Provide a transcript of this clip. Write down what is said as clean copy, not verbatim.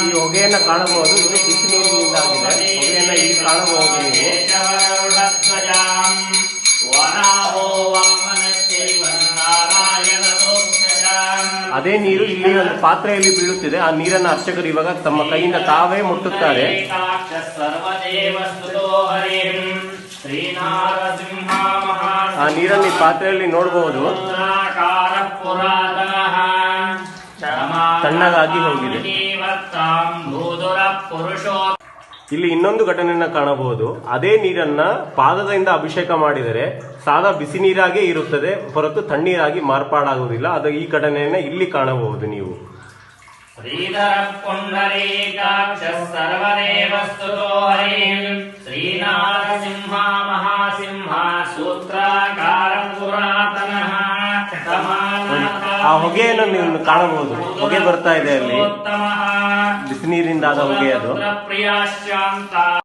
ಈ ಹೊಗೆಯನ್ನ ಕಾಣಬಹುದು. ಇದು ಬಿಸಿ ನೀರಿನಿಂದಾಗಿದೆ. ಹೊಗೆಯನ್ನ ಇಲ್ಲಿ ಕಾಣಬಹುದು ನೀವು. ಅದೇ ನೀರು ಇಲ್ಲಿ ಒಂದು ಪಾತ್ರೆಯಲ್ಲಿ ಬೀಳುತ್ತಿದೆ. ಆ ನೀರನ್ನು ಅರ್ಚಕರು ಇವಾಗ ತಮ್ಮ ಕೈಯಿಂದ ತಾವೇ ಮುಟ್ಟುತ್ತಾರೆ. ಆ ನೀರನ್ನು ಈ ಪಾತ್ರೆಯಲ್ಲಿ ನೋಡಬಹುದು. ತಣ್ಣಗಾಗಿ ಹೋಗಿದೆ. ಇಲ್ಲಿ ಇನ್ನೊಂದು ಘಟನೆಯನ್ನ ಕಾಣಬಹುದು. ಅದೇ ನೀರನ್ನ ಪಾದದಿಂದ ಅಭಿಷೇಕ ಮಾಡಿದರೆ ಸಾದಾ ಬಿಸಿ ನೀರಾಗೇ ಇರುತ್ತದೆ, ಹೊರತು ತಣ್ಣೀರಾಗಿ ಮಾರ್ಪಾಡಾಗುವುದಿಲ್ಲ. ಅದು ಈ ಘಟನೆಯನ್ನ ಇಲ್ಲಿ ಕಾಣಬಹುದು ನೀವು. ಆ ಹೊಗೆಯನ್ನು ನೀವು ಕಾಣಬಹುದು. ಹೊಗೆ ಬರ್ತಾ ಇದೆ ಅಲ್ಲಿ, ಬಿಸಿ ನೀರಿಂದಾದ ಹೊಗೆ ಅದು.